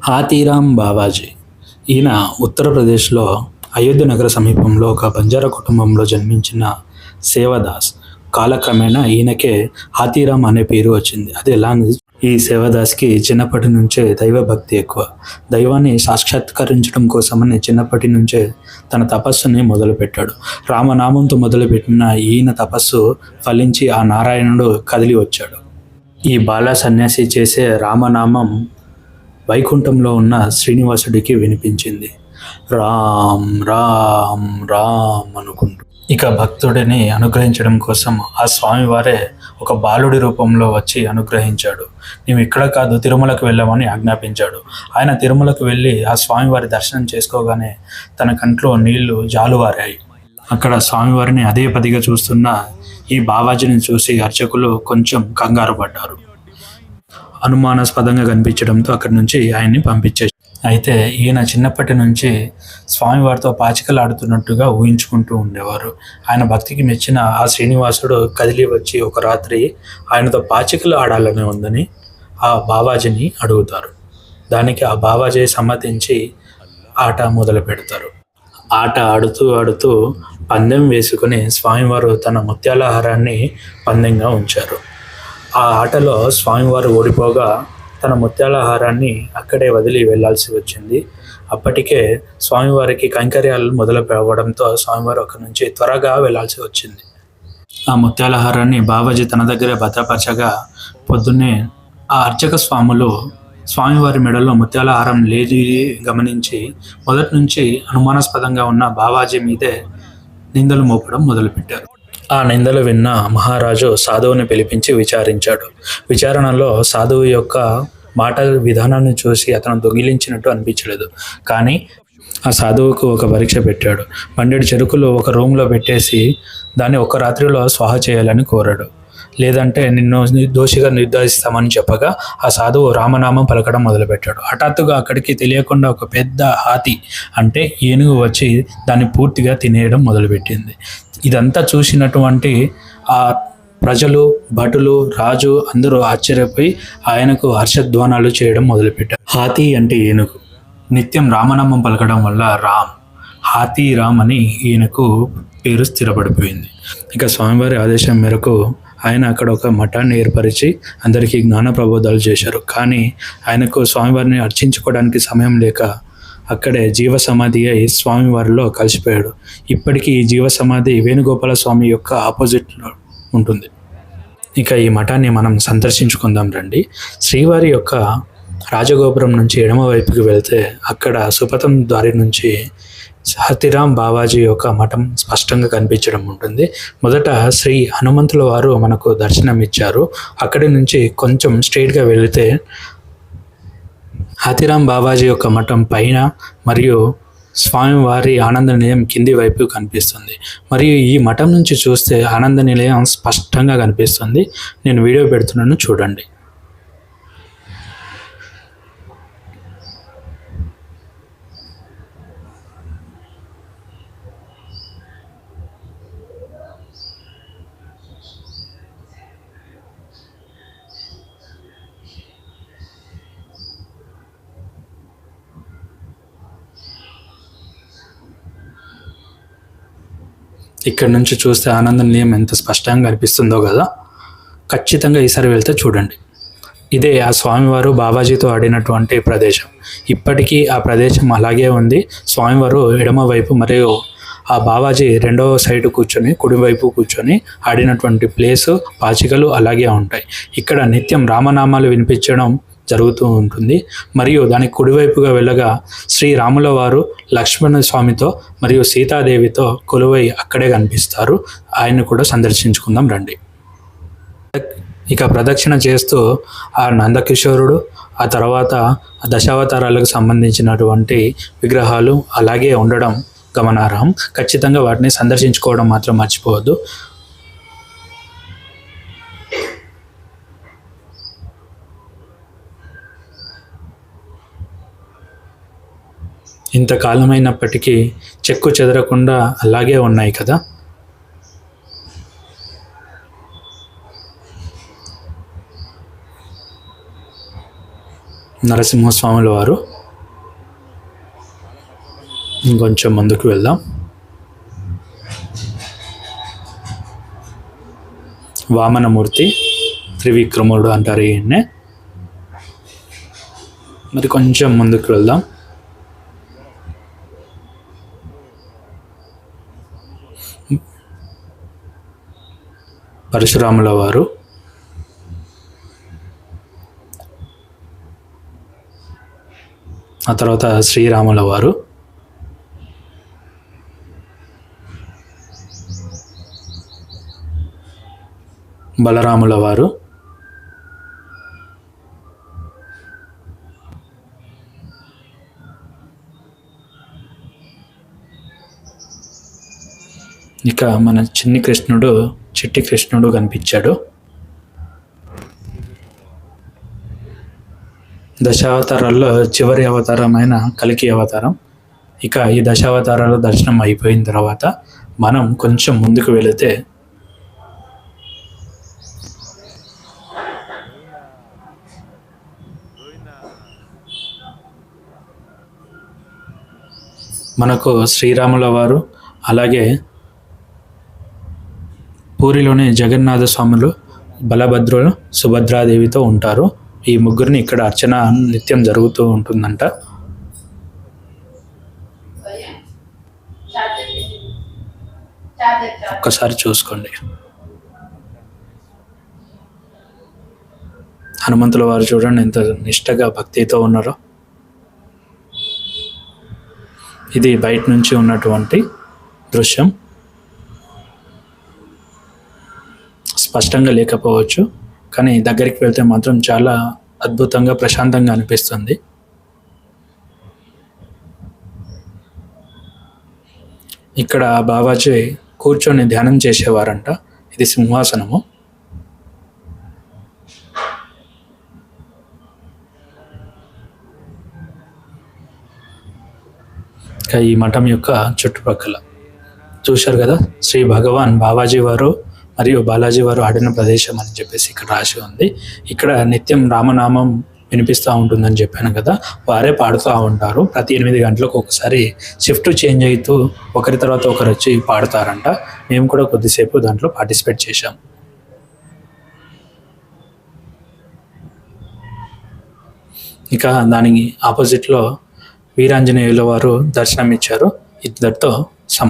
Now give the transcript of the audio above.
హాతీరామ్ బావాజీ. ఈయన ఉత్తరప్రదేశ్లో అయోధ్య నగర సమీపంలో ఒక బంజారా కుటుంబంలో జన్మించిన సేవదాస్. కాలక్రమేణా ఈయనకే హాతీరామ్ అనే పేరు వచ్చింది. అది ఎలా అనేది, ఈ సేవదాస్కి చిన్నప్పటి నుంచే దైవభక్తి ఎక్కువ. దైవాన్ని సాక్షాత్కరించడం కోసమని చిన్నప్పటి నుంచే తన తపస్సుని మొదలుపెట్టాడు. రామనామంతో మొదలుపెట్టిన ఈయన తపస్సు ఫలించి ఆ నారాయణుడు కదిలి వచ్చాడు. ఈ బాల సన్యాసి చేసే రామనామం వైకుంఠంలో ఉన్న శ్రీనివాసుడికి వినిపించింది. రామ్ రామ్ రామ్ అనుకుంటూ. ఇక భక్తుడిని అనుగ్రహించడం కోసం ఆ స్వామివారే ఒక బాలుడి రూపంలో వచ్చి అనుగ్రహించాడు. నీవు ఇక్కడ కాదు, తిరుమలకు వెళ్ళమని ఆజ్ఞాపించాడు. ఆయన తిరుమలకు వెళ్ళి ఆ స్వామివారి దర్శనం చేసుకోగానే తన కంట్లో నీళ్లు జాలువారాయి. అక్కడ స్వామివారిని అదే పదిగా చూస్తున్న ఈ బావాజీని చూసి అర్చకులు కొంచెం కంగారు పడ్డారు. అనుమానాస్పదంగా కనిపించడంతో అక్కడి నుంచి ఆయన్ని పంపించేశారు. అయితే ఈయన చిన్నప్పటి నుంచి స్వామివారితో పాచికలాడుతున్నట్టుగా ఊహించుకుంటూ ఉండేవారు. ఆయన భక్తికి మెచ్చిన ఆ శ్రీనివాసుడు కదిలి వచ్చి ఒక రాత్రి ఆయనతో పాచికలు ఆడాలని ఉందని ఆ బావాజీని అడుగుతారు. దానికి ఆ బావాజీ సమ్మతించి ఆట మొదలు పెడతారు. ఆట ఆడుతూ ఆడుతూ పందెం వేసుకుని స్వామివారు తన ముత్యాల హారాన్ని పందెంగా ఉంచారు. ఆ ఆటలో స్వామివారు ఓడిపోగా తన ముత్యాల హారాన్ని అక్కడే వదిలి వెళ్లాల్సి వచ్చింది. అప్పటికే స్వామివారికి కైంకర్యాలు మొదలు పెరగడంతో స్వామివారు అక్కడి నుంచి త్వరగా వెళ్లాల్సి వచ్చింది. ఆ ముత్యాల హారాన్ని బావాజీ తన దగ్గరే భద్రపరచగా పొద్దున్నే ఆ అర్చక స్వాములు స్వామివారి మెడలో ముత్యాల హారం లేచి గమనించి మొదటి నుంచి అనుమానాస్పదంగా ఉన్న బావాజీ మీదే నిందలు మోపడం మొదలుపెట్టారు. ఆ నిందలు విన్న మహారాజు సాధువుని పిలిపించి విచారించాడు. విచారణలో సాధువు యొక్క మాట విధానాన్ని చూసి అతను దొంగిలించినట్టు అనిపించలేదు. కానీ ఆ సాధువుకు ఒక పరీక్ష పెట్టాడు. బండెడు చెరుకులు ఒక రూమ్లో పెట్టేసి దాన్ని ఒక రాత్రిలో స్వాహ చేయాలని కోరాడు. లేదంటే నిన్ను దోషిగా నిర్ధారిస్తామని చెప్పగా ఆ సాధువు రామనామం పలకడం మొదలుపెట్టాడు. హఠాత్తుగా అక్కడికి తెలియకుండా ఒక పెద్ద హాతి అంటే ఏనుగు వచ్చి దాన్ని పూర్తిగా తినేయడం మొదలుపెట్టింది. ఇదంతా చూసినటువంటి ఆ ప్రజలు, భటులు, రాజు అందరూ ఆశ్చర్యపోయి ఆయనకు హర్షధ్వానాలు చేయడం మొదలుపెట్టారు. హాతీ అంటే ఏనుగు. నిత్యం రామనామం పలకడం వల్ల హాతీ రామ్ అని ఈయనకు పేరు స్థిరపడిపోయింది. ఇక స్వామివారి ఆదేశం మేరకు ఆయన అక్కడ ఒక మఠాన్ని ఏర్పరిచి అందరికీ జ్ఞాన ప్రబోధాలు చేశారు. కానీ ఆయనకు స్వామివారిని అర్చించుకోవడానికి సమయం లేక అక్కడే జీవ సమాధి అయి స్వామివారిలో కలిసిపోయాడు. ఇప్పటికీ ఈ జీవ సమాధి వేణుగోపాల స్వామి యొక్క ఆపోజిట్లో ఉంటుంది. ఇక ఈ మఠాన్ని మనం సందర్శించుకుందాం రండి. శ్రీవారి యొక్క రాజగోపురం నుంచి ఎడమ వైపుకి వెళ్తే అక్కడ సుపథం దారి నుంచి హాతీరామ్ బావాజీ యొక్క మఠం స్పష్టంగా కనిపించడం ఉంటుంది. మొదట శ్రీ హనుమంతుల వారు మనకు దర్శనం ఇచ్చారు. అక్కడి నుంచి కొంచెం స్ట్రైట్గా వెళితే హాతీరామ్ బావాజీ యొక్క మఠం పైన మరియు స్వామివారి ఆనంద నిలయం కింది వైపు కనిపిస్తుంది. మరియు ఈ మఠం నుంచి చూస్తే ఆనంద నిలయం స్పష్టంగా కనిపిస్తుంది. నేను వీడియో పెడుతున్నాను, చూడండి. ఇక్కడ నుంచి చూస్తే ఆనంద నిలయం ఎంత స్పష్టంగా కనిపిస్తుందో కదా. ఖచ్చితంగా ఈసారి వెళ్తే చూడండి. ఇదే ఆ స్వామివారు బావాజీతో ఆడినటువంటి ప్రదేశం. ఇప్పటికీ ఆ ప్రదేశం అలాగే ఉంది. స్వామివారు ఎడమవైపు మరియు ఆ బావాజీ రెండవ సైడ్ కూర్చొని కుడివైపు కూర్చొని ఆడినటువంటి ప్లేసు, పాచికలు అలాగే ఉంటాయి. ఇక్కడ నిత్యం రామనామాలు వినిపించడం జరుగుతూ ఉంటుంది. మరియు దానికి కుడివైపుగా వెళ్ళగా శ్రీరాముల వారు లక్ష్మణ స్వామితో మరియు సీతాదేవితో కొలువై అక్కడే కనిపిస్తారు. ఆయన కూడా సందర్శించుకుందాం రండి. ఇక ప్రదక్షిణ చేస్తూ ఆ నందకిషోరుడు, ఆ తర్వాత దశావతారాలకు సంబంధించినటువంటి విగ్రహాలు అలాగే ఉండడం గమనార్హం. ఖచ్చితంగా వాటిని సందర్శించుకోవడం మాత్రం మర్చిపోవద్దు. ఇంతకాలమైనప్పటికీ చెక్కు చెదరకుండా అలాగే ఉన్నాయి కదా. నరసింహస్వాముల వారు. ఇంకొంచెం ముందుకు వెళ్దాం. వామనమూర్తి, త్రివిక్రముడు అంటారు ఈయన్నే. మరి కొంచెం ముందుకు వెళ్దాం. పరశురాముల వారు, ఆ తర్వాత శ్రీరాముల వారు, బలరాముల వారు, ఇక మన చిట్టి కృష్ణుడు కనిపించాడు. దశావతారాల్లో చివరి అవతారమైన కల్కి అవతారం. ఇక ఈ దశావతారాల దర్శనం అయిపోయిన తర్వాత మనం కొంచెం ముందుకు వెళితే మనకు శ్రీరాముల వారు, అలాగే పూరిలోని జగన్నాథ స్వాములు, బలభద్రులు, సుభద్రాదేవితో ఉంటారు. ఈ ముగ్గురిని ఇక్కడ అర్చన నిత్యం జరుగుతూ ఉంటుందంట. ఒక్కసారి చూసుకోండి. హనుమంతుల వారు చూడండి ఎంత నిష్టగా భక్తితో ఉన్నారో. ఇది బయట నుంచి ఉన్నటువంటి దృశ్యం. స్పష్టంగా లేకపోవచ్చు, కానీ దగ్గరికి వెళ్తే మాత్రం చాలా అద్భుతంగా ప్రశాంతంగా అనిపిస్తుంది. ఇక్కడ బాబాజీ కూర్చొని ధ్యానం చేసేవారంట. ఇది సింహాసనము. ఈ మఠం యొక్క చుట్టుపక్కల చూశారు కదా, శ్రీ భగవాన్ బాబాజీ వారు మరియు బాలాజీ వారు ఆడిన ప్రదేశం అని చెప్పేసి ఇక్కడ రాసి ఉంది. ఇక్కడ నిత్యం రామనామం వినిపిస్తూ ఉంటుందని చెప్పాను కదా, వారే పాడుతూ ఉంటారు. ప్రతి 8 గంటలకు ఒకసారి షిఫ్ట్ చేంజ్ అవుతూ ఒకరి తర్వాత ఒకరు వచ్చి పాడతారంట. మేము కూడా కొద్దిసేపు దాంట్లో పార్టిసిపేట్ చేశాం. ఇక దానికి ఆపోజిట్లో వీరాంజనేయుల వారు దర్శనం ఇచ్చారు. ఇద్దరితో